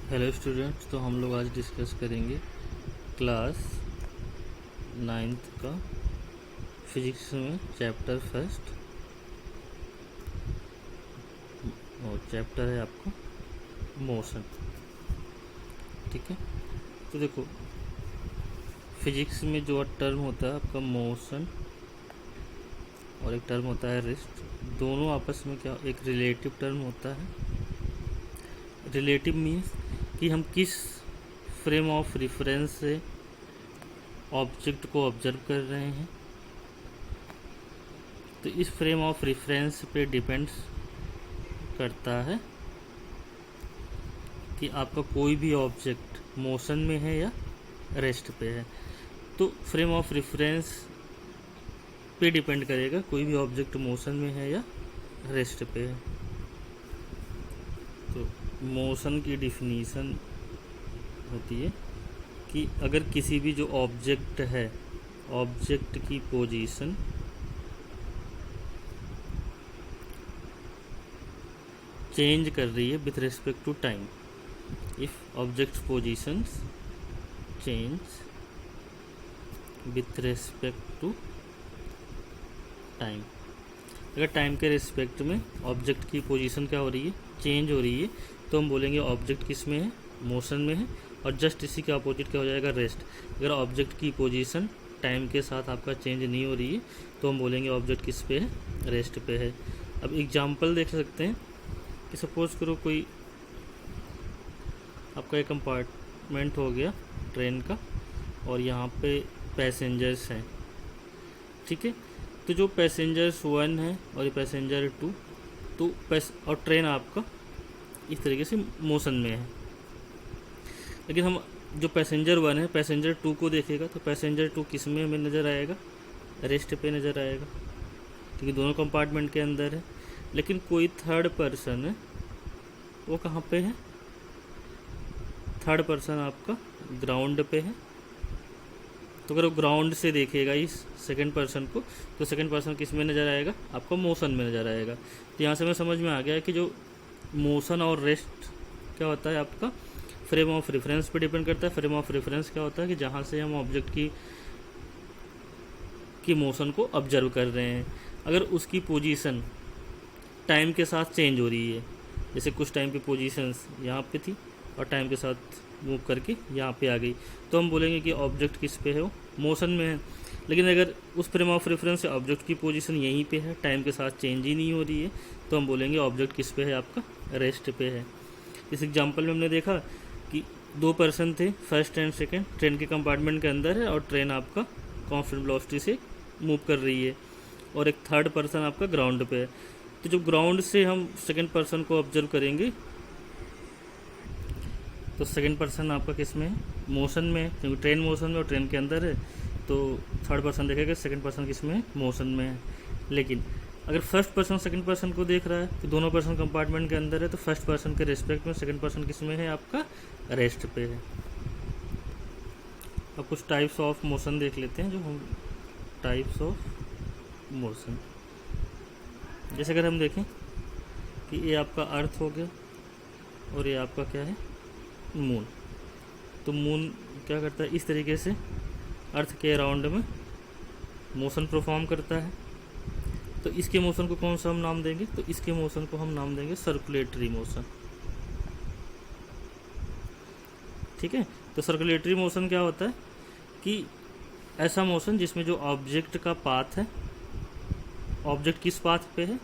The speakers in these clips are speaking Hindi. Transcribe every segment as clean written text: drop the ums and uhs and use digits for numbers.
हेलो स्टूडेंट्स, तो हम लोग आज डिस्कस करेंगे क्लास 9th का फिजिक्स में चैप्टर फर्स्ट। और चैप्टर है आपका मोशन। ठीक है, तो देखो फिजिक्स में जो टर्म होता है आपका मोशन और एक टर्म होता है रेस्ट, दोनों आपस में क्या एक रिलेटिव टर्म होता है। रिलेटिव मीन्स कि हम किस फ्रेम ऑफ रेफरेंस से ऑब्जेक्ट को ऑब्जर्व कर रहे हैं, तो इस फ्रेम ऑफ रेफरेंस पे डिपेंड्स करता है कि आपका कोई भी ऑब्जेक्ट मोशन में है या रेस्ट पे है। तो फ्रेम ऑफ रेफरेंस पे डिपेंड करेगा कोई भी ऑब्जेक्ट मोशन में है या रेस्ट पे है। तो मोशन की डिफिनीशन होती है कि अगर किसी भी जो ऑब्जेक्ट है, ऑब्जेक्ट की पोजीशन चेंज कर रही है with respect to time, if object positions change with respect to time, अगर टाइम के रिस्पेक्ट में ऑब्जेक्ट की पोजीशन क्या हो रही है, चेंज हो रही है, तो हम बोलेंगे ऑब्जेक्ट किस में है, मोशन में है। और जस्ट इसी के अपोजिट क्या हो जाएगा, रेस्ट। अगर ऑब्जेक्ट की पोजीशन टाइम के साथ आपका चेंज नहीं हो रही है तो हम बोलेंगे ऑब्जेक्ट किस पे है, रेस्ट पे है। अब एग्जांपल देख सकते हैं कि सपोज करो कोई आपका एक कंपार्टमेंट हो गया ट्रेन का और यहाँ पे पैसेंजर्स हैं। ठीक है, तो जो पैसेंजर्स 1 है और ये पैसेंजर 2, तो और ट्रेन आपका इस तरीके से मोशन में है। लेकिन हम जो पैसेंजर 1 है पैसेंजर 2 को देखेगा तो पैसेंजर 2 किस में हमें नज़र आएगा, रेस्ट पे नज़र आएगा, क्योंकि दोनों कंपार्टमेंट के अंदर है। लेकिन कोई थर्ड पर्सन है, वो कहाँ पे है, थर्ड पर्सन आपका ग्राउंड पे है। तो अगर वो ग्राउंड से देखेगा इस सेकंड पर्सन को तो सेकंड पर्सन किस में नज़र आएगा, आपको मोशन में नज़र आएगा। तो यहाँ से हमें समझ में आ गया कि जो मोशन और रेस्ट क्या होता है आपका फ्रेम ऑफ रेफरेंस पे डिपेंड करता है। फ्रेम ऑफ रेफरेंस क्या होता है कि जहाँ से हम ऑब्जेक्ट की मोशन को ऑब्जर्व कर रहे हैं, अगर उसकी पोजीशन टाइम के साथ चेंज हो रही है, जैसे कुछ टाइम पे पोजीशंस यहाँ पे थी और टाइम के साथ मूव करके यहाँ पे आ गई, तो हम बोलेंगे कि ऑब्जेक्ट किस पे है, वो मोशन में है। लेकिन अगर उस फ्रेम ऑफ रेफरेंस से ऑब्जेक्ट की पोजीशन यहीं पे है, टाइम के साथ चेंज ही नहीं हो रही है, तो हम बोलेंगे ऑब्जेक्ट किस पे है, आपका रेस्ट पे है। इस एग्जांपल में हमने देखा कि 2 पर्सन थे, फर्स्ट एंड सेकंड, ट्रेन के कंपार्टमेंट के अंदर है और ट्रेन आपका कांस्टेंट वेलोसिटी से मूव कर रही है और एक थर्ड पर्सन आपका ग्राउंड पे है। तो जो ग्राउंड से हम सेकंड पर्सन को ऑब्जर्व करेंगे तो सेकंड पर्सन आपका किस में है, मोशन में है, क्योंकि ट्रेन मोशन में और ट्रेन के अंदर है। तो थर्ड पर्सन देखेगा सेकंड पर्सन किस में है, मोशन में है। लेकिन अगर फर्स्ट पर्सन सेकंड पर्सन को देख रहा है तो दोनों पर्सन कंपार्टमेंट के अंदर है, तो फर्स्ट पर्सन के रिस्पेक्ट में सेकंड पर्सन किस में है, आपका रेस्ट पे है। अब कुछ टाइप्स ऑफ मोशन देख लेते हैं, जो हम टाइप्स ऑफ मोशन, जैसे अगर हम देखें कि ये आपका अर्थ हो गया और ये आपका क्या है, मून। तो मून क्या करता है, इस तरीके से अर्थ के अराउंड में मोशन परफॉर्म करता है। तो इसके मोशन को कौन सा हम नाम देंगे, तो इसके मोशन को हम नाम देंगे सर्कुलेटरी मोशन। ठीक है, तो सर्कुलेटरी मोशन क्या होता है कि ऐसा मोशन जिसमें जो ऑब्जेक्ट का पाथ है, ऑब्जेक्ट किस पाथ पे है,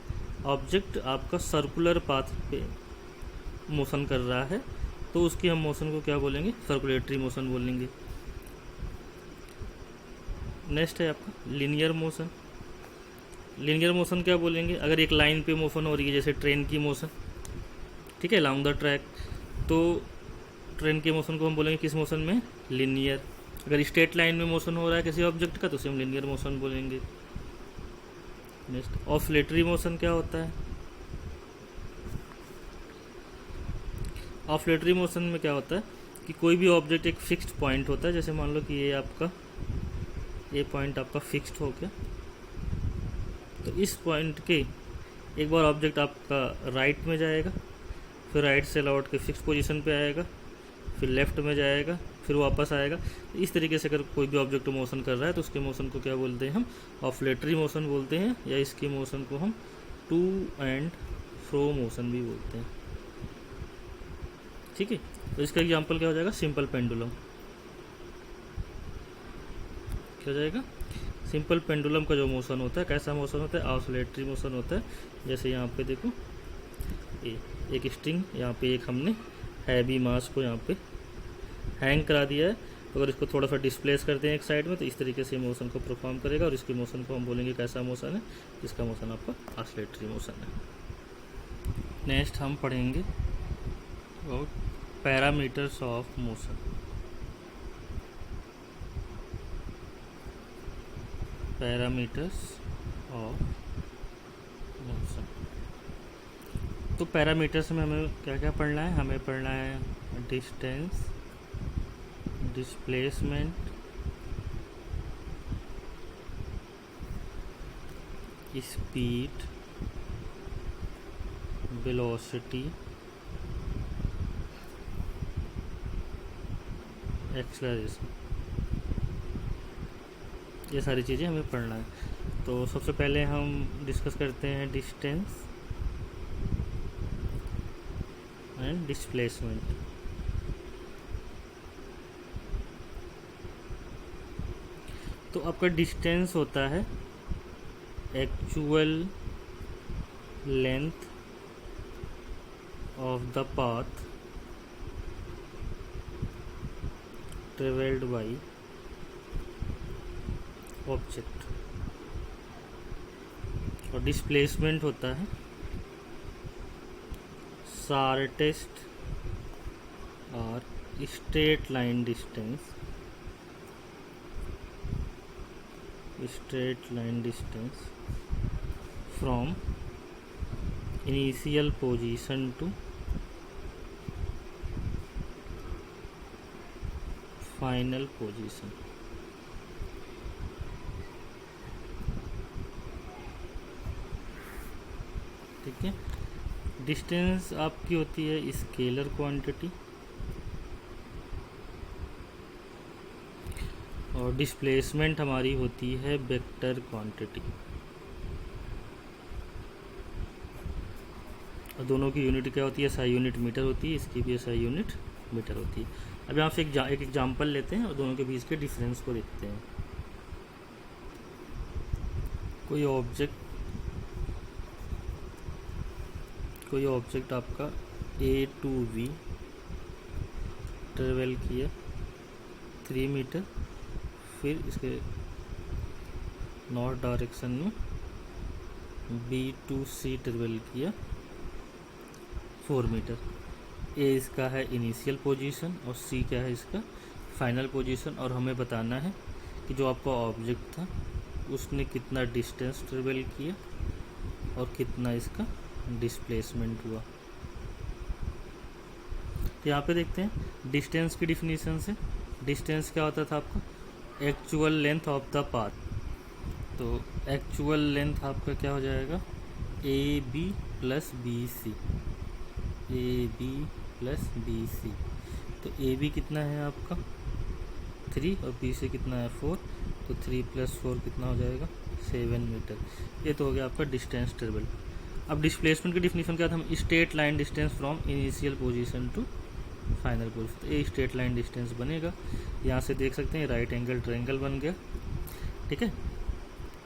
ऑब्जेक्ट आपका सर्कुलर पाथ पे मोशन कर रहा है, तो उसकी हम मोशन को क्या बोलेंगे, सर्कुलेटरी मोशन बोलेंगे। नेक्स्ट है आपका लीनियर मोशन। लीनियर मोशन क्या बोलेंगे, अगर एक लाइन पे मोशन हो रही है, जैसे ट्रेन की मोशन, ठीक है, अलोंग द ट्रैक, तो ट्रेन के मोशन को हम बोलेंगे किस मोशन में, लीनियर। अगर स्ट्रेट लाइन में मोशन हो रहा है किसी ऑब्जेक्ट का तो उसे हम लीनियर मोशन बोलेंगे। नेक्स्ट ऑसिलेटरी मोशन क्या होता है, ऑसिलेटरी मोशन में क्या होता है कि कोई भी ऑब्जेक्ट एक फिक्स्ड पॉइंट होता है, जैसे मान लो कि ये पॉइंट आपका फिक्स्ड हो गया, तो इस पॉइंट के एक बार ऑब्जेक्ट आपका राइट में जाएगा, फिर राइट से लौट के फिक्स पोजीशन पे आएगा, फिर लेफ़्ट में जाएगा, फिर वापस आएगा। इस तरीके से अगर कोई भी ऑब्जेक्ट मोशन कर रहा है तो उसके मोशन को क्या बोलते हैं हम, ऑफ्लेटरी मोशन बोलते हैं, या इसकी मोशन को हम टू एंड फ्रो मोशन भी बोलते हैं। ठीक है, तो इसका एग्जांपल क्या हो जाएगा, सिंपल पेंडुलम। क्या हो जाएगा, सिंपल पेंडुलम का जो मोशन होता है कैसा मोशन होता है, ऑसिलेटरी मोशन होता है। जैसे यहाँ पे देखो एक स्ट्रिंग, यहाँ पे एक हमने हैवी मास को यहाँ पे हैंग करा दिया है, तो अगर इसको थोड़ा सा डिस्प्लेस करते हैं एक साइड में तो इस तरीके से मोशन को परफॉर्म करेगा, और इसके मोशन को हम बोलेंगे कैसा मोशन है, इसका मोशन आपका ऑसिलेटरी मोशन है। नेक्स्ट हम पढ़ेंगे और parameters of motion. Parameters of motion, तो पैरामीटर्स में हमें क्या क्या पढ़ना है, हमें पढ़ना है distance, displacement, speed, velocity, acceleration, ये सारी चीज़ें हमें पढ़ना है। तो सबसे पहले हम डिस्कस करते हैं डिस्टेंस एंड डिस्प्लेसमेंट। तो आपका डिस्टेंस होता है actual length of the path travelled by object, और डिस्प्लेसमेंट होता है शॉर्टेस्ट और straight line distance, from initial position to final position. ठीक है, डिस्टेंस आपकी होती है स्केलर क्वांटिटी, और डिस्प्लेसमेंट हमारी होती है वेक्टर क्वांटिटी, और दोनों की यूनिट क्या होती है, SI यूनिट मीटर होती है, इसकी भी SI यूनिट मीटर होती है। अब यहाँ से एक एग्जांपल लेते हैं और दोनों के बीच के डिफरेंस को देखते हैं। कोई ऑब्जेक्ट आपका A to V ट्रेवल किया 3 मीटर, फिर इसके नॉर्थ डायरेक्शन में B to C ट्रेवल किया 4 मीटर। A इसका है इनिशियल पोजीशन और C क्या है इसका फाइनल पोजीशन, और हमें बताना है कि जो आपका ऑब्जेक्ट था उसने कितना डिस्टेंस ट्रेवल किया और कितना इसका डिस्प्लेसमेंट हुआ। तो यहाँ पे देखते हैं डिस्टेंस की डिफिनीशन से। डिस्टेंस क्या होता था आपका, actual length of the path. तो एक्चुअल लेंथ आपका क्या हो जाएगा, AB plus BC, AB plus BC। तो AB कितना है आपका 3 और BC कितना है 4, तो 3 + 4 कितना हो जाएगा 7 मीटर। ये तो हो गया आपका डिस्टेंस ट्रेवल। अब डिस्प्लेसमेंट की डिफिनीशन क्या था, हम straight line distance from initial position to final position. तो ये स्ट्रेट लाइन डिस्टेंस बनेगा, यहाँ से देख सकते हैं राइट एंगल ट्रायंगल बन गया। ठीक है,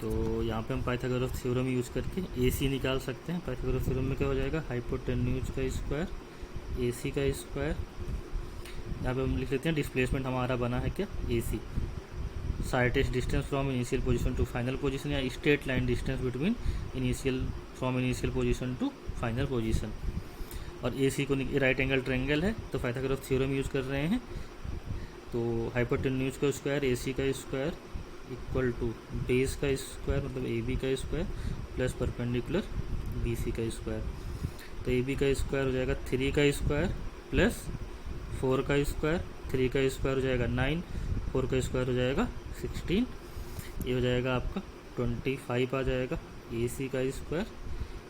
तो यहाँ पे हम पाइथागोरस थ्योरम यूज़ करके AC निकाल सकते हैं। पाइथागोरस थ्योरम में क्या हो जाएगा, हाइपोटेन्यूज का स्क्वायर AC का स्क्वायर। यहाँ पे हम लिख लेते हैं डिस्प्लेसमेंट हमारा बना है क्या AC, shortest distance from initial position to final position, या straight line distance between from initial position to final position. और AC को राइट एंगल ट्रायंगल है तो पाइथागोरस थ्योरम यूज़ कर रहे हैं। तो हाइपोटेन्यूज का स्क्वायर AC का स्क्वायर इक्वल टू बेस का स्क्वायर मतलब AB का स्क्वायर प्लस परपेंडिकुलर BC का स्क्वायर। तो AB का स्क्वायर हो जाएगा 3 का स्क्वायर प्लस 4 का स्क्वायर, 3 का स्क्वायर हो जाएगा 9, 4 का स्क्वायर हो जाएगा 16, ये हो जाएगा आपका 25 आ जाएगा। AC का स्क्वायर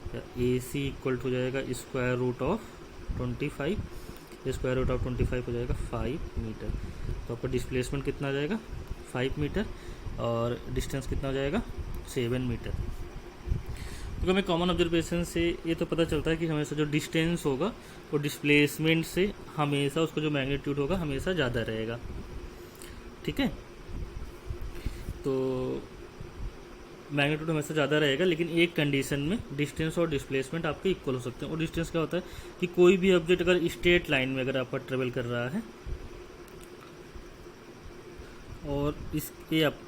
या AC इक्वल टू हो जाएगा स्क्वायर रूट ऑफ 25, ये स्क्वायर रूट ऑफ 25 हो जाएगा 5 मीटर। तो आपका डिस्प्लेसमेंट कितना आ जाएगा 5 मीटर और डिस्टेंस कितना हो जाएगा 7 मीटर। तो हमें कॉमन ऑब्जर्वेशन से ये तो पता चलता है कि हमेशा जो डिस्टेंस होगा वो डिस्प्लेसमेंट से हमेशा उसका जो मैग्नीट्यूड होगा हमेशा ज़्यादा रहेगा। ठीक है, तो मैग्नीट्यूड हमेशा ज़्यादा रहेगा, लेकिन एक कंडीशन में डिस्टेंस और डिस्प्लेसमेंट आपके इक्वल हो सकते हैं। और डिस्टेंस क्या होता है कि कोई भी ऑब्जेक्ट अगर स्ट्रेट लाइन में अगर आपका ट्रेवल कर रहा है और इसके आप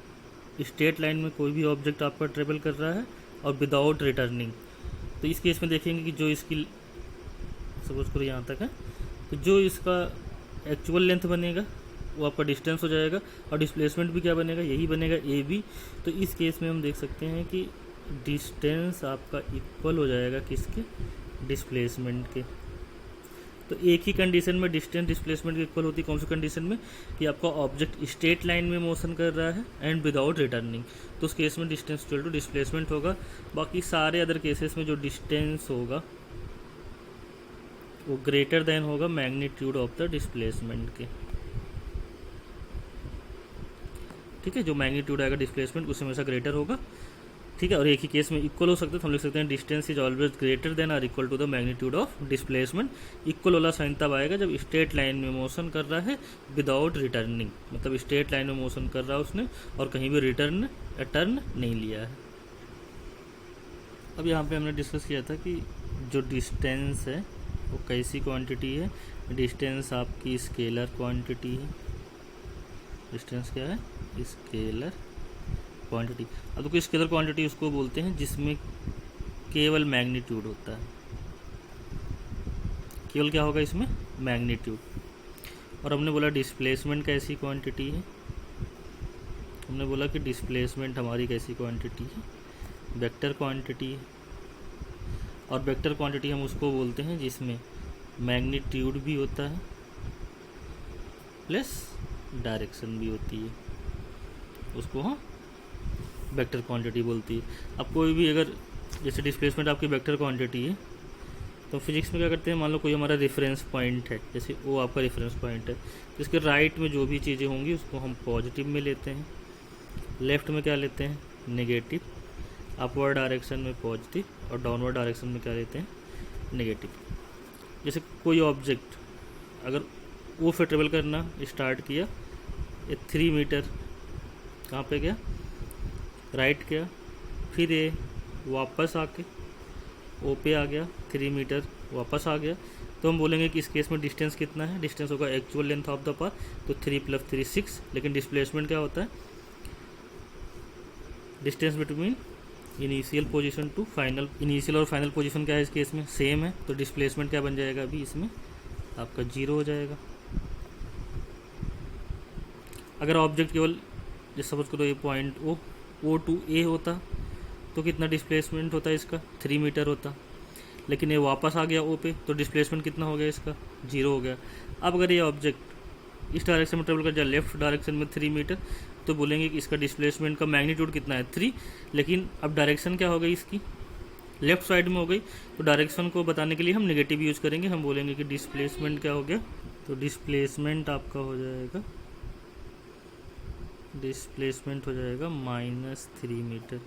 स्ट्रेट लाइन में कोई भी ऑब्जेक्ट आपका ट्रेवल कर रहा है और विदाउट रिटर्निंग, तो इस केस में देखेंगे कि जो इसकी सपोज करो यहाँ तक है, तो जो इसका एक्चुअल लेंथ बनेगा वो आपका डिस्टेंस हो जाएगा और डिस्प्लेसमेंट भी क्या बनेगा, यही बनेगा ए बी। तो इस केस में हम देख सकते हैं कि डिस्टेंस आपका इक्वल हो जाएगा किसके, डिस्प्लेसमेंट के। तो एक ही कंडीशन में डिस्टेंस डिस्प्लेसमेंट की इक्वल होती है, कौन सी कंडीशन में, कि आपका ऑब्जेक्ट स्ट्रेट लाइन में मोशन कर रहा है एंड विदाउट रिटर्निंग, तो उस केस में डिस्टेंस इक्वल टू डिस्प्लेसमेंट होगा। बाकी सारे अदर केसेस में जो डिस्टेंस होगा वो ग्रेटर देन होगा मैग्नीट्यूड ऑफ द डिस्प्लेसमेंट के। ठीक है, जो मैग्नीट्यूड आएगा डिस्प्लेसमेंट उससे हमेशा ग्रेटर होगा। ठीक है, और एक ही केस में इक्वल हो सकता है, तो हम लिख सकते हैं distance is always greater than or equal to the magnitude of displacement. Equal वाला साइन तब आएगा जब स्ट्रेट लाइन में मोशन कर रहा है विदाउट रिटर्निंग, मतलब स्ट्रेट लाइन में मोशन कर रहा है उसने और कहीं भी टर्न नहीं लिया है। अब यहाँ पे हमने डिस्कस किया था कि जो डिस्टेंस है वो कैसी क्वांटिटी है। डिस्टेंस आपकी स्केलर क्वांटिटी है। डिस्टेंस क्या है, स्केलर क्वांटिटी। अब देखो स्केलर क्वांटिटी उसको बोलते हैं जिसमें केवल मैग्नीट्यूड होता है, केवल क्या होगा इसमें, मैग्नीट्यूड। और हमने बोला डिस्प्लेसमेंट कैसी क्वांटिटी है, हमने बोला कि डिस्प्लेसमेंट हमारी कैसी क्वांटिटी है, वेक्टर क्वांटिटी है। और वेक्टर क्वांटिटी हम उसको बोलते हैं जिसमें मैग्नीट्यूड भी होता है प्लस डायरेक्शन भी होती है, उसको हम वेक्टर क्वांटिटी बोलती है। अब कोई भी अगर जैसे डिस्प्लेसमेंट आपकी वेक्टर क्वांटिटी है, तो फिजिक्स में क्या करते हैं, मान लो कोई हमारा रेफरेंस पॉइंट है, जैसे वो आपका रेफरेंस पॉइंट है, तो इसके राइट में जो भी चीज़ें होंगी उसको हम पॉजिटिव में लेते हैं, लेफ्ट में क्या लेते हैं, नेगेटिव, अपवर्ड डायरेक्शन में पॉजिटिव और डाउनवर्ड डायरेक्शन में क्या लेते हैं, नेगेटिव। जैसे कोई ऑब्जेक्ट अगर वो फिर ट्रेवल करना स्टार्ट किया, ये 3 मीटर कहाँ पे गया, राइट गया, फिर ये वापस आके ओ पे आ गया, 3 मीटर वापस आ गया, तो हम बोलेंगे कि इस केस में डिस्टेंस कितना है, डिस्टेंस होगा actual length of the path, तो 3 + 3 6। लेकिन डिस्प्लेसमेंट क्या होता है, distance between initial position to final. Initial और फाइनल पोजीशन क्या है इस केस में, सेम है, तो डिस्प्लेसमेंट क्या बन जाएगा अभी इसमें, आपका 0 हो जाएगा। अगर ऑब्जेक्ट केवल जैसे सपोज करो ये पॉइंट ओ टू ए होता तो कितना डिस्प्लेसमेंट होता है इसका, 3 मीटर होता, लेकिन ये वापस आ गया ओ पे, तो डिस्प्लेसमेंट कितना हो गया इसका, 0 हो गया। अब अगर ये ऑब्जेक्ट इस डायरेक्शन में ट्रेवल कर जाए, लेफ्ट डायरेक्शन में 3 मीटर, तो बोलेंगे कि इसका डिस्प्लेसमेंट का मैग्नीट्यूड कितना है, 3। लेकिन अब डायरेक्शन क्या हो गई इसकी, लेफ्ट साइड में हो गई, तो डायरेक्शन को बताने के लिए हम नेगेटिव यूज़ करेंगे। हम बोलेंगे कि डिस्प्लेसमेंट क्या हो गया, तो डिस्प्लेसमेंट आपका हो जाएगा, डिस्प्लेसमेंट हो जाएगा -3 मीटर।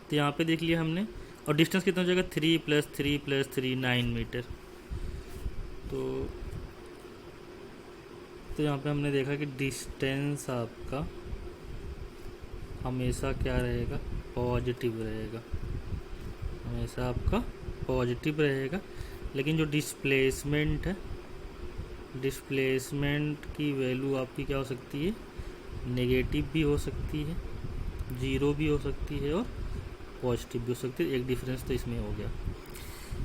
तो यहाँ पे देख लिया हमने, और डिस्टेंस कितना हो जाएगा, 3 + 3 + 3 9 मीटर। तो यहाँ पे हमने देखा कि डिस्टेंस आपका हमेशा क्या रहेगा, पॉजिटिव रहेगा, हमेशा आपका पॉजिटिव रहेगा। लेकिन जो डिस्प्लेसमेंट है, डिस्प्लेसमेंट की वैल्यू आपकी क्या हो सकती है, नेगेटिव भी हो सकती है, 0 भी हो सकती है और पॉजिटिव भी हो सकती है। एक डिफरेंस तो इसमें हो गया।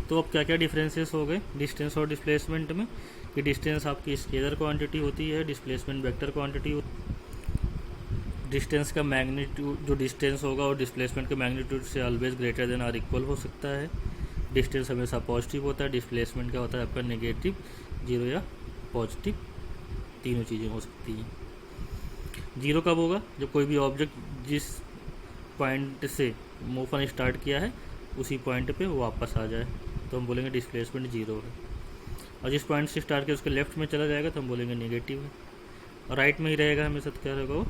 तो अब क्या क्या डिफरेंसेस हो गए डिस्टेंस और डिस्प्लेसमेंट में, कि डिस्टेंस आपकी स्केलर क्वांटिटी होती है, डिस्प्लेसमेंट वेक्टर क्वांटिटी होती है। डिस्टेंस का मैग्नीट्यूड, जो डिस्टेंस होगा और डिस्प्लेसमेंट के मैग्नीट्यूड से always greater than or equal हो सकता है। डिस्टेंस हमेशा पॉजिटिव होता है, डिस्प्लेसमेंट क्या होता है आपका, नेगेटिव, 0 या पॉजिटिव, तीनों चीज़ें हो सकती हैं। 0 कब होगा, जब कोई भी ऑब्जेक्ट जिस पॉइंट से मूवमेंट स्टार्ट किया है उसी पॉइंट पे वापस आ जाए, तो हम बोलेंगे डिस्प्लेसमेंट 0 है। और जिस पॉइंट से स्टार्ट किया उसके लेफ्ट में चला जाएगा तो हम बोलेंगे नेगेटिव है, और राइट में ही रहेगा हमेशा तो क्या रहेगा वो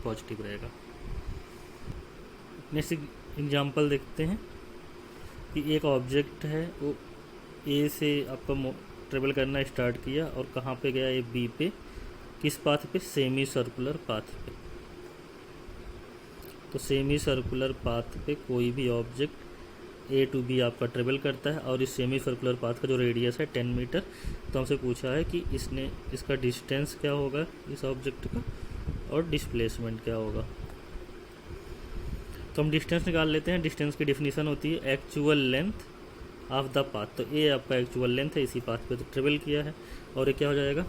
पॉजिटिव रहेगा। नेक्स्ट एग्जांपल देखते हैं कि एक ऑब्जेक्ट है वो ए से आपका ट्रेवल करना स्टार्ट किया और कहाँ पे गया, ये बी पे, किस पाथ पे, सेमी सर्कुलर पाथ पे। तो सेमी सर्कुलर पाथ पे कोई भी ऑब्जेक्ट ए टू बी आपका ट्रेवल करता है और इस सेमी सर्कुलर पाथ का जो रेडियस है 10 मीटर, तो हमसे पूछा है कि इसका डिस्टेंस क्या होगा इस ऑब्जेक्ट का और डिस्प्लेसमेंट क्या होगा। तो हम डिस्टेंस निकाल लेते हैं। डिस्टेंस की डेफिनेशन होती है actual length of the path. तो ये आपका एक्चुअल लेंथ है, इसी पाथ पे तो ट्रेवल किया है, और ये क्या हो जाएगा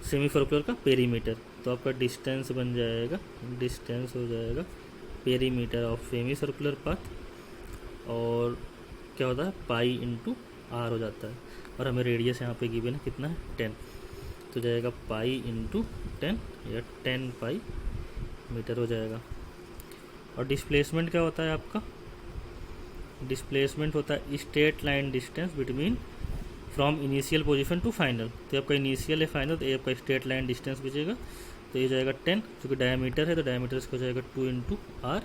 सेमी सर्कुलर का पेरीमीटर। तो आपका डिस्टेंस बन जाएगा, डिस्टेंस हो जाएगा perimeter of semi circular path, और क्या होता है पाई इंटू आर हो जाता है, और हमें रेडियस यहाँ पे गिवन है कितना है 10, तो जाएगा पाई इंटू 10 या 10 पाई मीटर हो जाएगा। और डिस्प्लेसमेंट क्या होता है आपका, डिस्प्लेसमेंट होता है straight line distance between from initial position to final. तो आपका इनिशियल है फाइनल, तो ये आपका स्ट्रेट लाइन डिस्टेंस बचेगा, तो ये जाएगा 10, क्योंकि डायमीटर है तो डायमीटर इसका जाएगा 2 इंटू आर,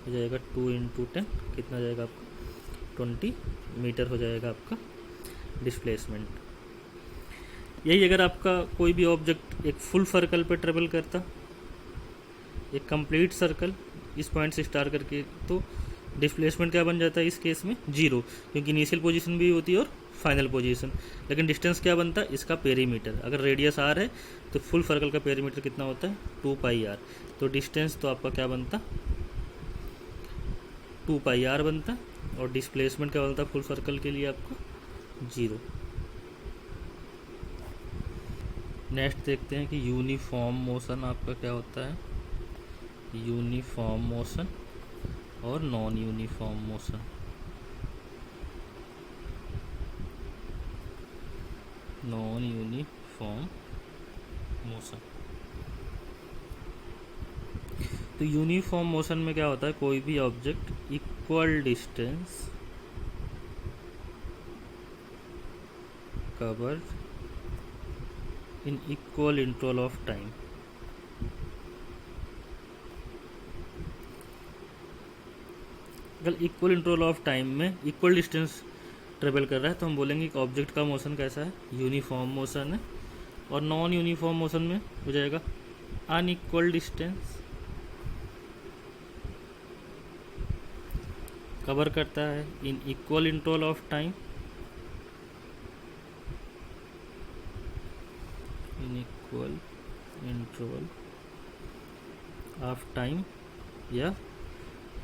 हो जाएगा 2 इंटू 10, कितना जाएगा आपका 20 मीटर हो जाएगा आपका डिस्प्लेसमेंट। यही अगर आपका कोई भी ऑब्जेक्ट एक फुल सर्कल पे ट्रेवल करता, एक कंप्लीट सर्कल इस पॉइंट से स्टार्ट करके, तो डिस्प्लेसमेंट क्या बन जाता है इस केस में 0, क्योंकि इनिशियल पोजीशन भी होती है और फाइनल पोजीशन। लेकिन डिस्टेंस क्या बनता है इसका पेरीमीटर, अगर रेडियस आर है तो फुल सर्कल का पेरीमीटर कितना होता है 2 पाई आर, तो डिस्टेंस तो आपका क्या बनता 2 पाई आर बनता, और डिस्प्लेसमेंट क्या बनता फुल सर्कल के लिए आपका 0। नेक्स्ट देखते हैं कि यूनिफॉर्म मोशन आपका क्या होता है, यूनिफॉर्म मोशन और non uniform motion. Non uniform motion, तो यूनिफॉर्म मोशन में क्या होता है, कोई भी object equal distance covered in equal interval of time. अगर इक्वल इंटरवल ऑफ टाइम में इक्वल डिस्टेंस ट्रेवल कर रहा है तो हम बोलेंगे कि ऑब्जेक्ट का मोशन कैसा है, यूनिफॉर्म मोशन है। और नॉन यूनिफॉर्म मोशन में हो जाएगा अनइक्वल डिस्टेंस कवर करता है in equal interval of time, in equal interval of time, या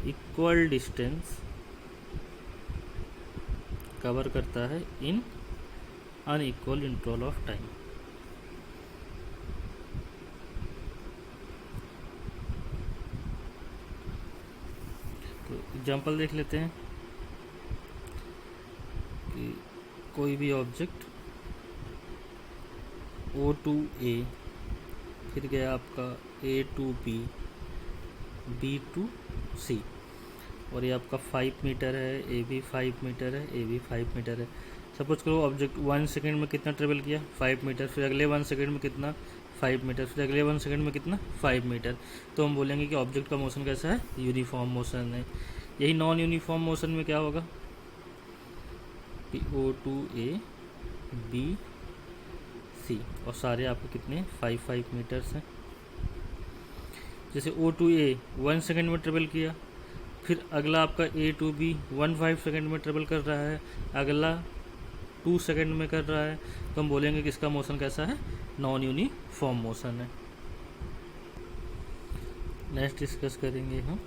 इक्वल डिस्टेंस कवर करता है इन अनइक्वल इंटरवल ऑफ टाइम। तो एग्जांपल देख लेते हैं कि कोई भी ऑब्जेक्ट O टू A, फिर गया आपका A to B, B to C, और ये आपका 5 मीटर है, ए भी 5 मीटर है, ए भी 5 मीटर है। सपोज करो ऑब्जेक्ट 1 सेकेंड में कितना ट्रेवल किया 5 मीटर, फिर अगले 1 सेकेंड में कितना 5 मीटर, फिर अगले 1 सेकेंड में कितना 5 मीटर। तो हम बोलेंगे कि ऑब्जेक्ट का मोशन कैसा है, यूनिफॉर्म मोशन है। यही नॉन यूनिफॉर्म मोशन में क्या होगा कि O to A B C, और सारे आपको कितने 5 मीटर्स हैं। जैसे O टू A 1 सेकेंड में ट्रेवल किया, फिर अगला आपका A टू B 1.5 सेकेंड में ट्रेवल कर रहा है, अगला 2 सेकेंड में कर रहा है, तो हम बोलेंगे कि इसका मोशन कैसा है, नॉन यूनिफॉर्म मोशन है। नेक्स्ट डिस्कस करेंगे हम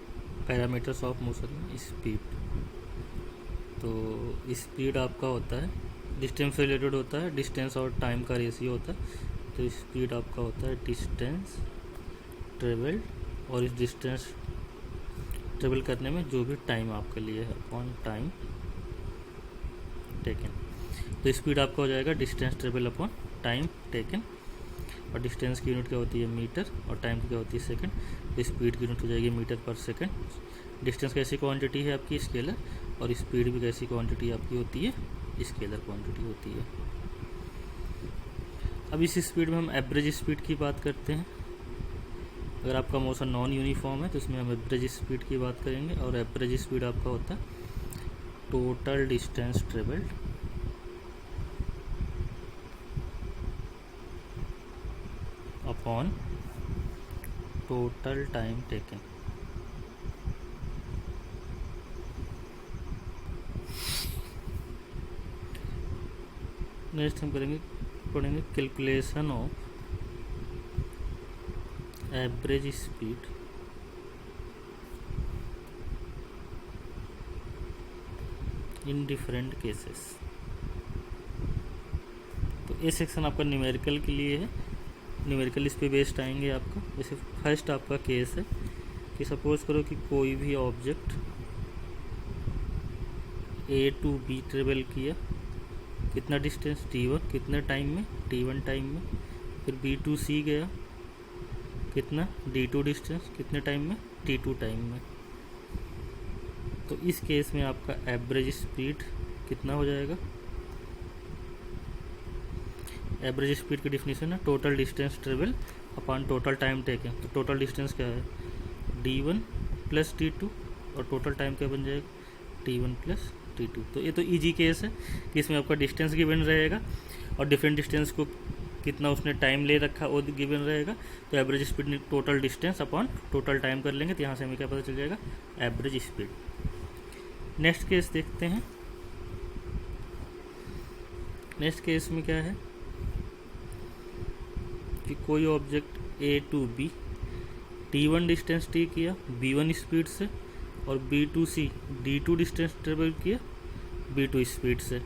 पैरामीटर्स ऑफ मोशन, स्पीड। तो स्पीड आपका होता है डिस्टेंस से रिलेटेड होता है, डिस्टेंस और टाइम का रेशियो होता है। तो स्पीड आपका होता है डिस्टेंस ट्रेवल्ड, और इस डिस्टेंस ट्रेवल करने में जो भी टाइम आपके लिए है अपॉन टाइम टेकन। तो स्पीड आपका हो जाएगा distance travel upon time taken, और डिस्टेंस की यूनिट क्या होती है मीटर, और टाइम की क्या होती है सेकंड। तो स्पीड की यूनिट हो जाएगी मीटर पर सेकंड। डिस्टेंस कैसी क्वांटिटी है आपकी स्केलर, और स्पीड भी कैसी क्वांटिटी आपकी होती है स्केलर क्वांटिटी होती है। अब इस स्पीड में हम एवरेज स्पीड की बात करते हैं। अगर आपका मोशन नॉन यूनिफॉर्म है तो इसमें हम एवरेज स्पीड की बात करेंगे, और एवरेज स्पीड आपका होता है total distance travelled upon total time taken. Next हम पढ़ेंगे calculation of average speed in different cases. तो ये सेक्शन आपका न्यूमेरिकल के लिए है, न्यूमेरिकल इस पे बेस्ड आएंगे आपका। जैसे फर्स्ट आपका केस है कि सपोज करो कि कोई भी object A to B travel किया, कितना डिस्टेंस t1, कितने टाइम में t1 टाइम में, फिर b टू c गया, कितना d2 डिस्टेंस, कितने टाइम में t2 टाइम में। तो इस केस में आपका एवरेज स्पीड कितना हो जाएगा? एवरेज स्पीड की डिफिनीशन है total distance travel upon total time taken. तो टोटल डिस्टेंस क्या है? d1 प्लस t2, और टोटल टाइम क्या बन जाएगा? t1 plus t2। तो ये तो इजी केस है कि इसमें आपका डिस्टेंस गिवन रहेगा और डिफरेंट डिस्टेंस को कितना उसने टाइम ले रखा वो गिवन रहेगा। तो average speed total distance upon total time कर लेंगे, तो यहाँ से हमें क्या पता चल जाएगा? Average speed. नेक्स्ट केस देखते हैं। नेक्स्ट केस में क्या है कि कोई object A to B t1 distance T किया b1 स्पीड से, और b to C d2 distance travel किया b2 स्पीड से।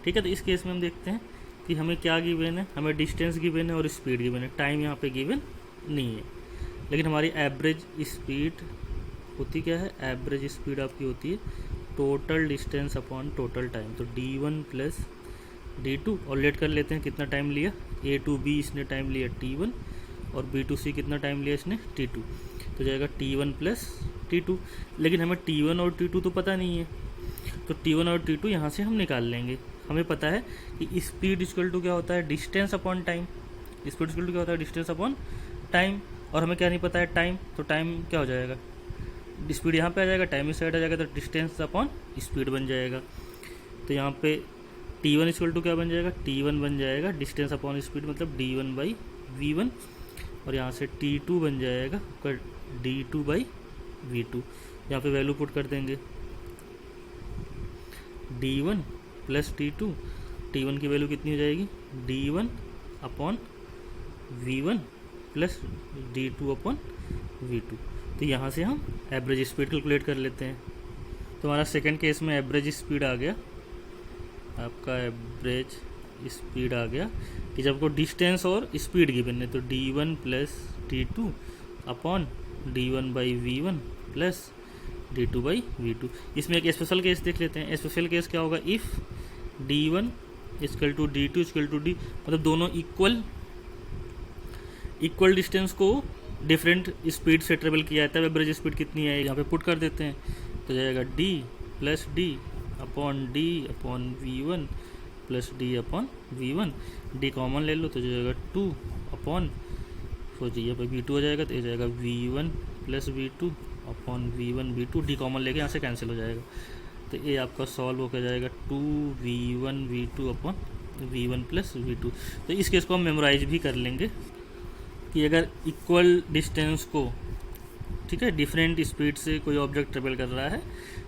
ठीक है, तो इस केस में हम देखते हैं कि हमें क्या गिवन है, हमें डिस्टेंस गिवन है और स्पीड गिवन है, टाइम यहाँ पे गिवन नहीं है। लेकिन हमारी एवरेज स्पीड होती क्या है? एवरेज स्पीड आपकी होती है total distance upon total time. तो d1 प्लस d2, और लेट कर लेते हैं कितना टाइम लिया, ए टू बी इसने टाइम लिया t1, और b टू सी कितना टाइम लिया इसने t2। तो जाएगा t1 प्लस t2। लेकिन हमें t1 और t2 तो पता नहीं है, तो t1 और t2 यहाँ से हम निकाल लेंगे। हमें पता है कि स्पीड इक्वल टू क्या होता है? Distance upon time. Speed equal to क्या होता है? Distance upon time. और हमें क्या नहीं पता है? टाइम। तो टाइम क्या हो जाएगा? स्पीड यहाँ पे आ जाएगा, टाइम इस साइड आ जाएगा, तो डिस्टेंस अपॉन स्पीड बन जाएगा। तो यहाँ पे t1 इक्वल टू क्या बन जाएगा? t1 बन जाएगा डिस्टेंस अपॉन स्पीड, मतलब d1 बाई v1, और यहाँ से t2 बन जाएगा d2 बाई v2। यहाँ पे वैल्यू पुट कर देंगे, d1 प्लस t2, t1 की वैल्यू कितनी हो जाएगी? d1 upon v1 plus d2 upon v2। तो यहाँ से हम एवरेज स्पीड कैलकुलेट कर लेते हैं। तो हमारा सेकंड केस में एवरेज स्पीड आ गया, आपका एवरेज स्पीड आ गया कि जब को डिस्टेंस और स्पीड गिवन है, तो d1 plus t2 upon d1 by v1 plus d2 by v2। इसमें एक स्पेशल केस देख लेते हैं। स्पेशल केस क्या होगा? If d1 equal to d2 equal to d, मतलब दोनों इक्वल डिस्टेंस को डिफरेंट स्पीड से ट्रेवल किया जाता है। एवरेज स्पीड कितनी है यहाँ पे पुट कर देते हैं, तो जाएगा d plus d upon v1 plus d upon v1। d common ले लो तो जाएगा 2 अपॉन, सोचिए यहाँ पे v2 हो जाएगा, तो ये जाएगा v1 plus v2 upon v1 v2। d common लेके यहाँ से कैंसिल हो जाएगा, तो ये आपका सॉल्व होकर जाएगा 2v1 v2 upon v1 plus v2। तो इस केस को हम मेमोराइज भी कर लेंगे कि अगर इक्वल डिस्टेंस को, ठीक है, डिफरेंट स्पीड से कोई ऑब्जेक्ट ट्रेवल कर रहा है,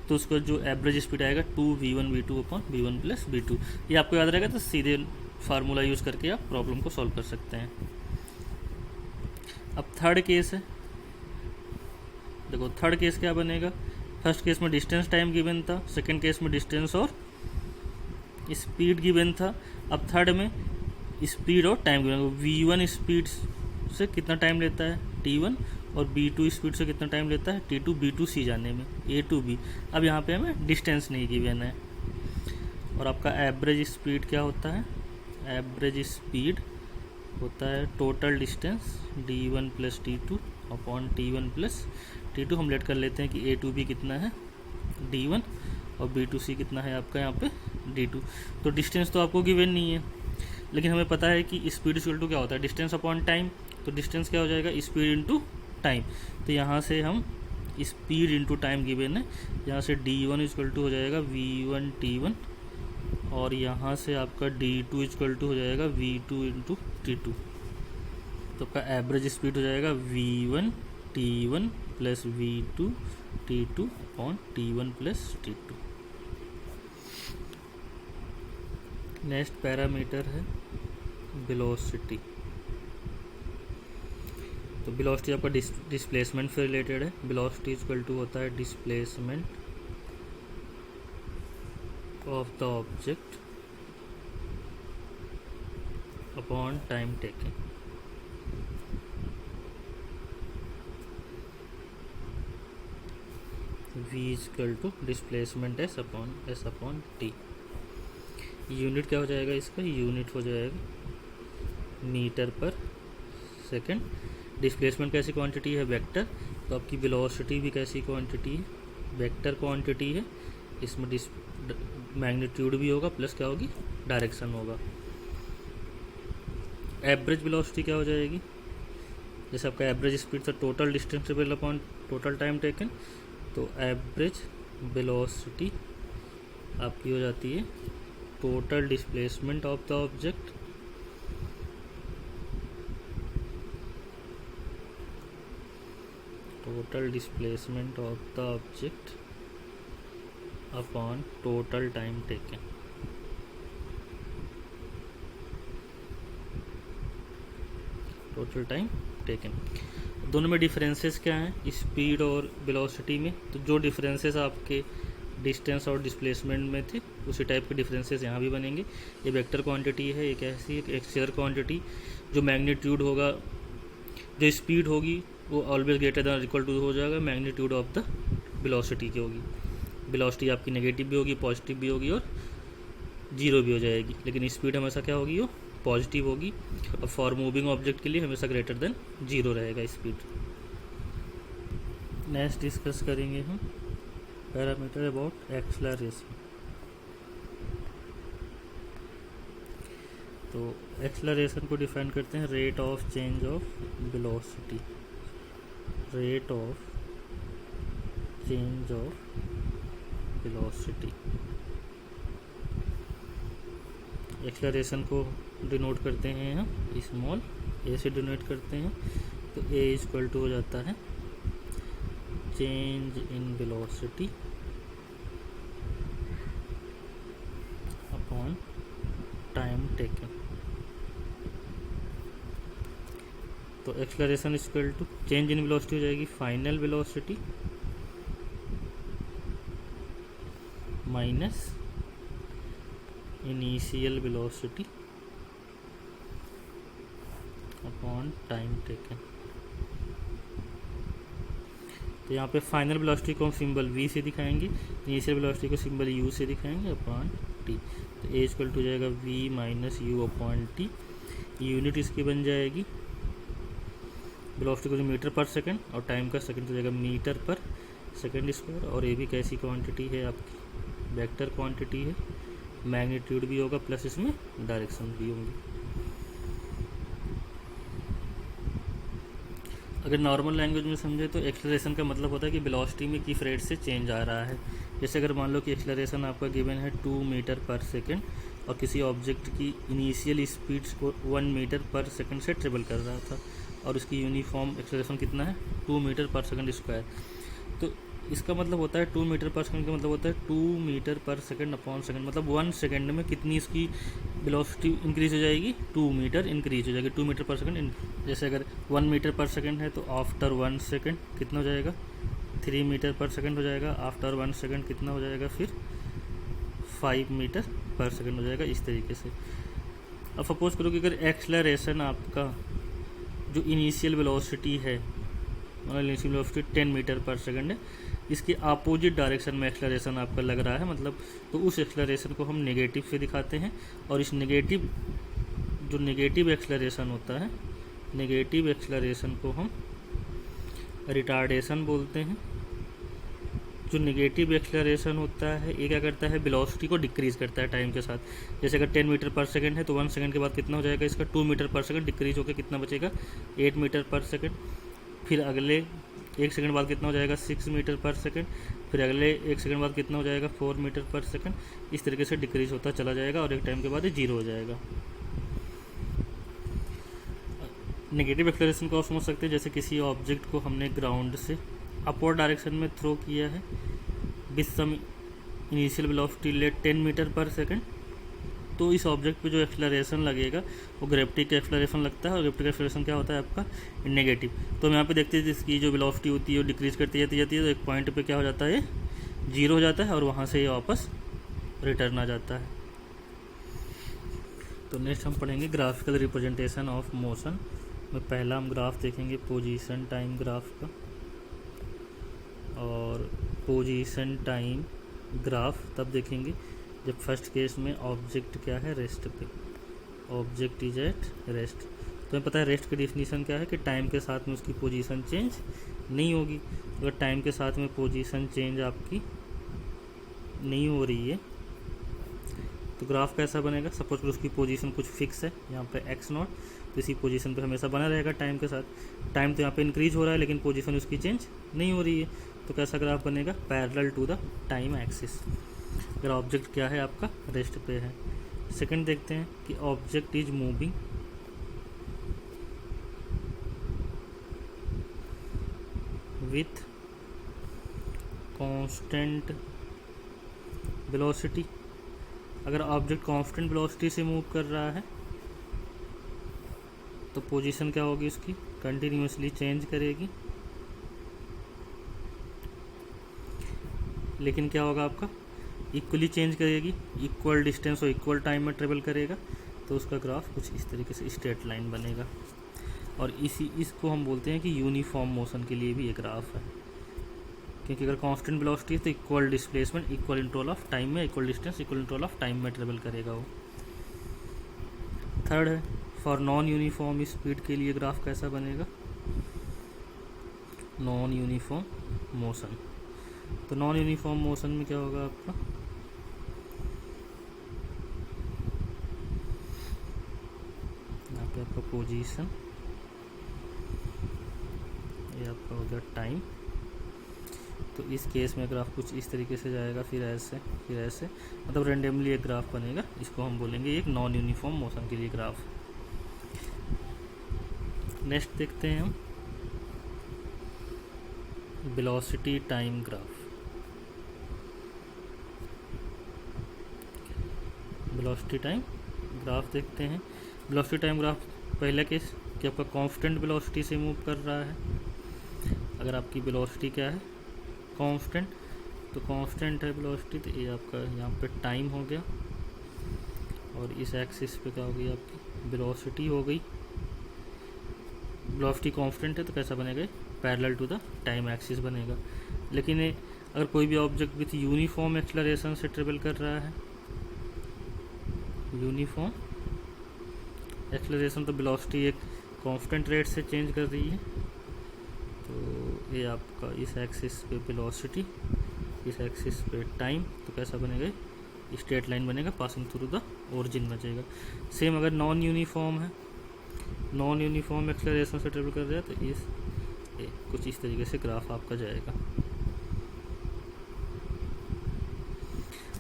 तो उसका जो एवरेज स्पीड आएगा 2v1 v2 upon v1 plus v2। ये आपको याद रहेगा, तो सीधे फार्मूला यूज़ करके आप प्रॉब्लम को सॉल्व कर सकते हैं। अब थर्ड केस है, देखो थर्ड केस क्या बनेगा? फर्स्ट केस में डिस्टेंस टाइम गिवन था, सेकंड केस में डिस्टेंस और स्पीड गिवन था। अब थर्ड में स्पीड और टाइम गिवन। v1 स्पीड से कितना टाइम लेता है? t1, और b2 स्पीड से कितना टाइम लेता है? t2 b2 c जाने में, a टू b। अब यहाँ पे हमें डिस्टेंस नहीं गिवन है। और आपका एवरेज स्पीड क्या होता है? एवरेज स्पीड होता है total distance d1 plus t2 upon t1 plus t2। हम लेट कर लेते हैं कि a टू b कितना है? d1, और b टू c कितना है आपका यहाँ पे? d2। तो डिस्टेंस तो आपको गिवन नहीं है, लेकिन हमें पता है कि स्पीड इक्वल टू क्या होता है, डिस्टेंस अपॉन टाइम। तो डिस्टेंस क्या हो जाएगा, स्पीड इंटू टाइम। तो यहाँ से हम स्पीड इंटू टाइम गिवन है, यहाँ से d1 इक्वल टू हो जाएगा v1 t1, और यहाँ से आपका d2 इक्वल टू हो जाएगा v2 इंटू t2। तो आपका एवरेज स्पीड हो जाएगा v1 t1 plus v2 t2 upon t1 plus t2। Next parameter है वेलोसिटी। तो वेलोसिटी आपका डिस्प्लेसमेंट से रिलेटेड है। वेलोसिटी इक्वल टू होता है displacement of the object upon time taken. v equal to displacement s upon t। Unit क्या हो जाएगा इसका, यूनिट हो जाएगा मीटर पर सेकंड। डिस्प्लेसमेंट कैसी क्वांटिटी है, वेक्टर। तो आपकी वेलोसिटी भी कैसी क्वांटिटी है, वेक्टर क्वांटिटी है। इसमें मैग्नीट्यूड भी होगा प्लस क्या होगी, डायरेक्शन होगा। एवरेज वेलोसिटी क्या हो जाएगी, जैसे आपका एवरेज स्पीड था total distance travel upon total time taken. तो एवरेज वेलोसिटी आपकी हो जाती है total displacement of the object total displacement of the object upon total time taken. Total time taken, दोनों में डिफरेंसेस क्या हैं, स्पीड और वेलोसिटी में। तो जो डिफरेंसेस आपके डिस्टेंस और डिस्प्लेसमेंट में थे उसी टाइप के डिफरेंसेस यहाँ भी बनेंगे। ये वेक्टर क्वांटिटी है, एक ऐसी एक स्केलर क्वांटिटी। जो मैग्नीट्यूड होगा, जो स्पीड होगी वो always greater than equal to हो जाएगा मैग्नीट्यूड ऑफ द वेलोसिटी की होगी। वेलोसिटी आपकी नेगेटिव भी होगी, पॉजिटिव भी होगी और जीरो भी हो जाएगी, लेकिन स्पीड हमेशा क्या होगी, वो पॉजिटिव होगी। और फॉर मूविंग ऑब्जेक्ट के लिए हमेशा ग्रेटर देन जीरो रहेगा स्पीड। नेक्स्ट डिस्कस करेंगे हम पैरामीटर अबाउट एक्सेलरेशन। तो एक्सेलरेशन को डिफाइन करते हैं rate of change of velocity, rate of change of velocity. Acceleration को डिनोट करते हैं हम स्मॉल ए से डिनोट करते हैं। तो ए इक्वल टू हो जाता है change in velocity upon time taken. तो acceleration equal to change in velocity हो जाएगी final velocity minus initial velocity upon time taken. तो यहाँ पे फाइनल वेलोसिटी को हम सिंबल v से दिखाएंगे, इनिशियल वेलोसिटी को सिंबल u से दिखाएंगे अपॉन t। तो a इक्वल टू हो जाएगा v minus u upon t। Unit इसकी बन जाएगी वेलोसिटी को जो मीटर पर सेकंड और टाइम का सेकंड हो जाएगा मीटर पर सेकंड स्क्वायर। और ये भी कैसी क्वांटिटी है आपकी, वेक्टर क्वांटिटी है, मैग्नीट्यूड भी होगा प्लस इसमें डायरेक्शन भी होंगी। अगर नॉर्मल लैंग्वेज में समझे तो एक्सेलरेशन का मतलब होता है कि वेलोसिटी में किस रेट से चेंज आ रहा है। जैसे अगर मान लो कि एक्सेलरेशन आपका गिवन है 2 मीटर पर सेकंड और किसी ऑब्जेक्ट की इनिशियल स्पीड को 1 मीटर पर सेकंड से ट्रेवल कर रहा था और उसकी यूनिफॉर्म एक्सेलरेशन कितना है 2 मीटर पर सेकंड स्क्वायर। तो इसका मतलब होता है 2 मीटर पर सेकंड का मतलब होता है 2 metre per second upon second, मतलब 1 सेकंड में कितनी इसकी वेलोसिटी इंक्रीज हो जाएगी, 2 मीटर इंक्रीज हो जाएगी। 2 मीटर पर सेकंड, जैसे अगर 1 मीटर पर सेकंड है तो आफ्टर 1 सेकंड कितना हो जाएगा, 3 मीटर पर सेकंड हो जाएगा। आफ्टर 1 सेकंड कितना हो जाएगा, फिर 5 मीटर पर सेकंड हो जाएगा, इस तरीके से। अब सपोज करो कि अगर एक्सेलरेशन आपका जो इनिशियल वेलोसिटी है, initial velocity 10 metre per second है, इसके अपोजिट डायरेक्शन में एक्सेलरेशन आपका लग रहा है, मतलब तो उस एक्सेलरेशन को हम नेगेटिव से दिखाते हैं। और इस नेगेटिव जो नेगेटिव एक्सेलरेशन होता है, नेगेटिव एक्सेलरेशन को हम रिटार्डेशन बोलते हैं। जो नेगेटिव एक्सेलरेशन होता है ये क्या करता है, वेलोसिटी को डिक्रीज़ करता है टाइम के साथ। जैसे अगर 10 मीटर पर सेकंड है तो 1 सेकंड के बाद कितना हो जाएगा इसका, 2 मीटर पर सेकंड डिक्रीज होकर कितना बचेगा, 8 मीटर पर सेकंड। फिर अगले 1 सेकंड बाद कितना हो जाएगा, 6 मीटर पर सेकंड। फिर अगले 1 सेकंड बाद कितना हो जाएगा, 4 मीटर पर सेकंड। इस तरीके से डिक्रीज होता चला जाएगा और एक टाइम के बाद ये 0 हो जाएगा। नेगेटिव एक्सेलरेशन को आप समझ सकते हैं, जैसे किसी ऑब्जेक्ट को हमने ग्राउंड से अपवर्ड डायरेक्शन में थ्रो किया है with some initial velocity let 10 metre per second, तो इस ऑब्जेक्ट पे जो एक्सेलरेशन लगेगा वो ग्रेविटी का एक्सेलरेशन लगता है। और ग्रेविटी का एक्सेलरेशन क्या होता है आपका, नेगेटिव। तो हम यहाँ पे देखते हैं इसकी जो वेलोसिटी होती है वो डिक्रीज करती जाती है, तो एक पॉइंट पे क्या हो जाता है, 0 हो जाता है और वहाँ से ये वापस रिटर्न आ जाता है। तो नेक्स्ट हम पढ़ेंगे ग्राफिकल रिप्रेजेंटेशन ऑफ मोशन में। पहला हम ग्राफ देखेंगे पोजीशन टाइम ग्राफ का, और पोजीशन टाइम ग्राफ तब देखेंगे जब फर्स्ट केस में ऑब्जेक्ट क्या है, रेस्ट पे, ऑब्जेक्ट इज एट रेस्ट। तो हमें पता है रेस्ट की डेफिनेशन क्या है कि टाइम के साथ में उसकी पोजीशन चेंज नहीं होगी। अगर टाइम के साथ में पोजीशन चेंज आपकी नहीं हो रही है तो ग्राफ कैसा बनेगा, सपोज उसकी पोजीशन कुछ फिक्स है यहाँ पे x0, तो इसी पोजीशन पे हमेशा बना रहेगा टाइम के साथ। टाइम तो यहाँ पे इंक्रीज हो रहा है लेकिन पोजीशन उसकी चेंज नहीं हो रही है, तो कैसा ग्राफ बनेगा, parallel to the time axis. अगर ऑब्जेक्ट क्या है आपका, रेस्ट पे है। सेकंड देखते हैं कि object is moving with constant velocity. अगर ऑब्जेक्ट कांस्टेंट वेलोसिटी से मूव कर रहा है तो पोजीशन क्या होगी उसकी, कंटिन्यूसली चेंज करेगी। लेकिन क्या होगा आपका, इक्वली चेंज करेगी, इक्वल डिस्टेंस और इक्वल टाइम में ट्रेवल करेगा, तो उसका ग्राफ कुछ इस तरीके से स्ट्रेट लाइन बनेगा। और इसको हम बोलते हैं कि यूनिफॉर्म मोशन के लिए भी ये ग्राफ है, क्योंकि अगर कांस्टेंट वेलोसिटी है तो equal displacement, equal interval of time में, equal distance, equal interval of time में ट्रेवल करेगा वो। थर्ड है फॉर नॉन यूनिफॉर्म स्पीड के लिए ग्राफ कैसा बनेगा, नॉन यूनिफॉर्म मोशन। तो नॉन यूनिफॉर्म मोशन में क्या होगा आपका, यहाँ पे आपका पोजीशन, ये आपका हो गया टाइम। तो इस केस में ग्राफ कुछ इस तरीके से जाएगा, फिर ऐसे, मतलब रेंडमली एक ग्राफ बनेगा। इसको हम बोलेंगे एक नॉन यूनिफॉर्म मोशन के लिए ग्राफ। नेक्स्ट देखते हैं हम velocity time graph. Velocity time graph देखते हैं। वेलोसिटी टाइम ग्राफ पहला केस कि आपका कांस्टेंट वेलोसिटी से मूव कर रहा है। अगर आपकी वेलोसिटी क्या है, कांस्टेंट, तो कांस्टेंट है वेलोसिटी, तो ये आपका यहाँ पे टाइम हो गया और इस एक्सिस पे क्या हो गई आपकी वेलोसिटी हो गई। वेलोसिटी कांस्टेंट है तो कैसा बनेगा, parallel to the time axis बनेगा। लेकिन अगर कोई भी ऑब्जेक्ट विथ यूनिफॉर्म एक्सेलरेशन से ट्रेवल कर रहा है, यूनिफॉर्म एक्सेलरेशन, तो वेलोसिटी एक कांस्टेंट रेट से चेंज कर रही है। तो ये आपका इस एक्सिस पे वेलोसिटी, इस एक्सिस पे टाइम, तो कैसा बनेगा, स्ट्रेट लाइन बनेगा पासिंग थ्रू द ओरिजिन बचेगा। सेम अगर नॉन यूनिफॉर्म है, नॉन यूनिफॉर्म एक्सेलरेशन से ट्रेवल कर रहा है, तो कुछ इस तरीके से ग्राफ आपका जाएगा।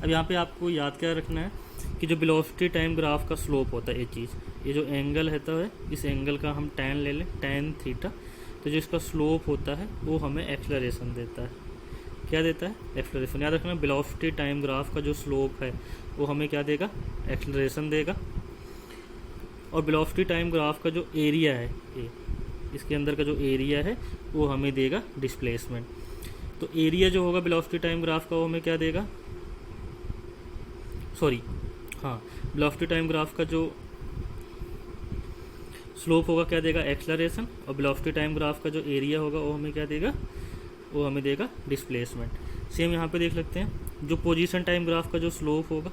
अब यहाँ पे आपको याद क्या रखना है कि जो वेलोसिटी टाइम ग्राफ का स्लोप होता है, ये चीज़, ये जो एंगल रहता है, इस एंगल का हम टैन ले लें, टैन थीटा, तो जो इसका स्लोप होता है वो हमें एक्सेलरेशन देता है। क्या देता है, एक्सेलरेशन। याद रखना वेलोसिटी टाइम ग्राफ का जो स्लोप है वो हमें क्या देगा, एक्सेलरेशन देगा। और वेलोसिटी टाइम ग्राफ का जो एरिया है, इसके अंदर का जो एरिया है वो हमें देगा डिस्प्लेसमेंट। तो एरिया जो होगा वेलोसिटी टाइम ग्राफ का वो हमें क्या देगा, वेलोसिटी टाइम ग्राफ का जो स्लोप होगा क्या देगा, एक्सेलरेशन। और वेलोसिटी टाइम ग्राफ का जो एरिया होगा वो हमें क्या देगा, वो हमें देगा डिस्प्लेसमेंट। सेम यहाँ पे देख सकते हैं जो पोजीशन टाइम ग्राफ का जो स्लोप होगा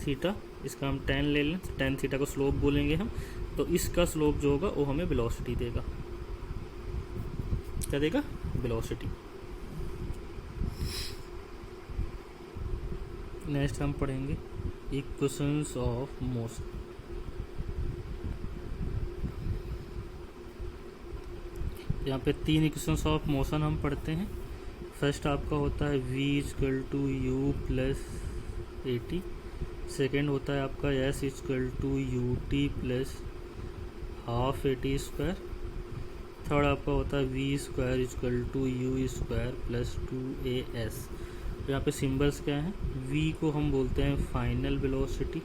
थीटा, इसका हम टैन ले लें, टैन थीटा को स्लोप बोलेंगे हम, तो इसका स्लोप जो होगा वो हमें वेलोसिटी देगा। क्या देगा, वेलोसिटी। नेक्स्ट हम पढ़ेंगे इक्वेशंस ऑफ मोशन। यहाँ पे 3 इक्वेशंस ऑफ मोशन हम पढ़ते हैं। फर्स्ट आपका होता है v equal to U plus A T. Second होता है आपका s equal to U T plus half A T square. Third आपका होता है v square equal to U square plus 2as। यहाँ पे सिंबल्स क्या हैं? v को हम बोलते हैं फाइनल वेलोसिटी,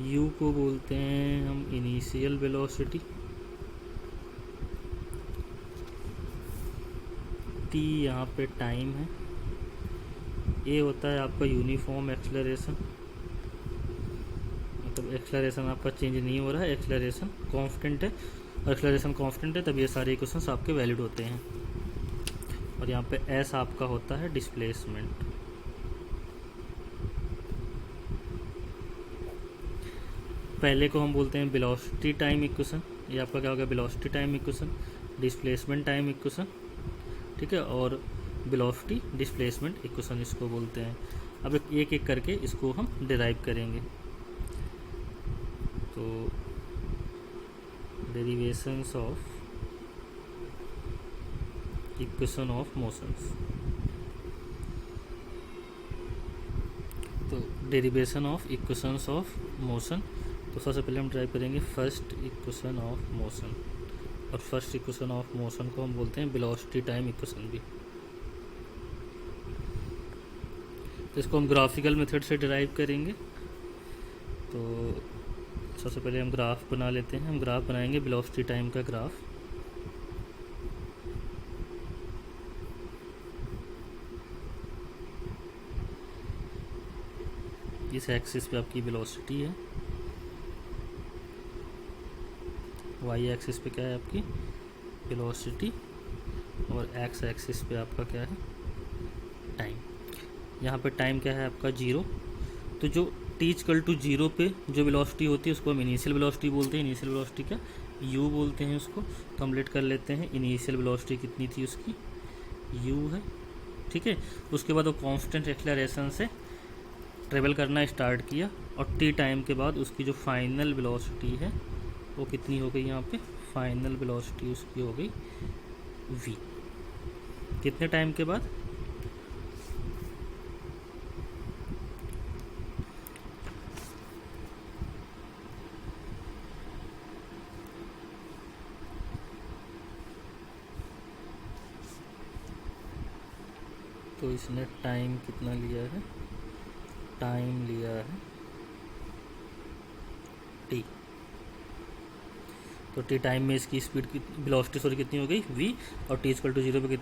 u को बोलते हैं हम इनिशियल वेलोसिटी, t यहाँ पे टाइम है, a होता है आपका यूनिफॉर्म एक्सेलरेशन, मतलब एक्सेलरेशन आपका चेंज नहीं हो रहा है, एक्सेलरेशन कांस्टेंट है, और एक्सेलरेशन कांस्टेंट है तब ये सारे इक्वेशंस आपके वैलिड होते हैं। और यहाँ पे s आपका होता है डिस्प्लेसमेंट। पहले को हम बोलते हैं वेलोसिटी टाइम इक्वेशन, ये आपका क्या होगा? Velocity time equation, displacement time equation, ठीक है, और वेलोसिटी डिस्प्लेसमेंट इक्वेशन इसको बोलते हैं। अब एक एक करके इसको हम डिराइव करेंगे। तो derivations of equation of motions. तो derivation of equations of motion, तो सबसे पहले हम ट्राई करेंगे फर्स्ट इक्वेशन ऑफ मोशन, और फर्स्ट इक्वेशन ऑफ मोशन को हम बोलते हैं वेलोसिटी टाइम इक्वेशन भी। तो इसको हम ग्राफिकल मेथड से डिराइव करेंगे। तो सबसे पहले हम ग्राफ बना लेते हैं। हम ग्राफ बनाएंगे वेलोसिटी टाइम का ग्राफ। इस एक्सिस पे आपकी वेलोसिटी है, वाई एक्सिस पे क्या है आपकी वेलोसिटी, और एक्स एक्सिस पे आपका क्या है टाइम। यहाँ पे टाइम क्या है आपका 0। तो जो t इक्वल टू 0 पे जो वेलोसिटी होती है उसको हम इनिशियल वेलोसिटी बोलते हैं। इनिशियल वेलोसिटी क्या u बोलते हैं उसको। कंप्लीट कर लेते हैं। इनिशियल वेलोसिटी कितनी थी उसकी? u है, ठीक है। उसके बाद वो कांस्टेंट एक्सेलरेशन से ट्रेवल करना स्टार्ट किया, और t टाइम के बाद उसकी जो फाइनल वेलोसिटी है वो कितनी हो गई? यहाँ पे फाइनल वेलोसिटी उसकी हो गई v। कितने टाइम के बाद? तो इसने टाइम कितना लिया है? टाइम लिया है t। तो t टाइम में इसकी स्पीड की वेलोसिटी कितनी हो गई? v, और t इक्वल टू 0 पे कितनी